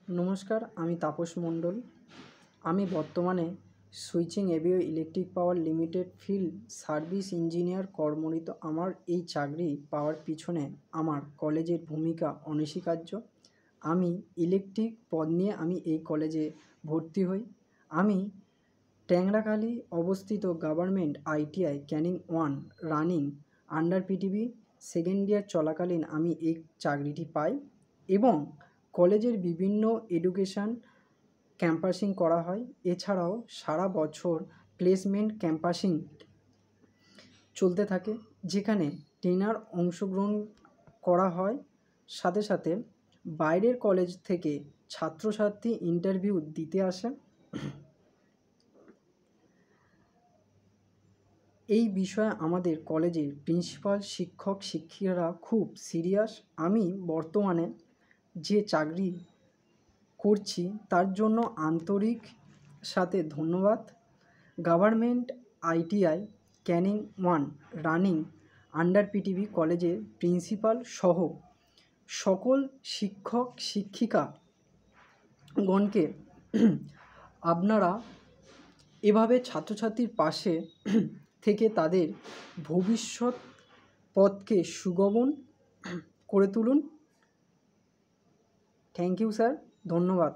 নমস্কার, আমি তাপস মণ্ডল। আমি বর্তমানে switching AVO electric power limited field service engineer কর্মরত। আমার এই চাকরি পাওয়ার পিছনে আমার কলেজের ভূমিকা অনস্বীকার্য। আমি ইলেকট্রিক পদ নিয়ে আমি এই কলেজে ভর্তি হই। আমি ট্যাংরাখালি অবস্থিত government ITI Canning 1 running under PTB second year চলাকালীন আমি এই চাকরিটি পাই এবং কলেজের বিভিন্ন এডুকেশান ক্যাম্পাসিং করা হয়। এছাড়াও সারা বছর প্লেসমেন্ট ক্যাম্পাসিং চলতে থাকে, যেখানে ট্রেনার অংশগ্রহণ করা হয়। সাথে সাথে বাইরের কলেজ থেকে ছাত্রছাত্রী ইন্টারভিউ দিতে আসে। এই বিষয়ে আমাদের কলেজের প্রিন্সিপাল শিক্ষক শিক্ষিকারা খুব সিরিয়াস। আমি বর্তমানে যে চাকরি করছি তার জন্য আন্তরিক সাথে ধন্যবাদ। Government ITI Canning 1 running under PTB কলেজের প্রিন্সিপাল সহ সকল শিক্ষক শিক্ষিকাগণকে আপনারা এভাবে ছাত্রছাত্রীর পাশে থেকে তাদের ভবিষ্যৎ পথকে সুগমন করে তুলুন। থ্যাংক ইউ স্যার, ধন্যবাদ।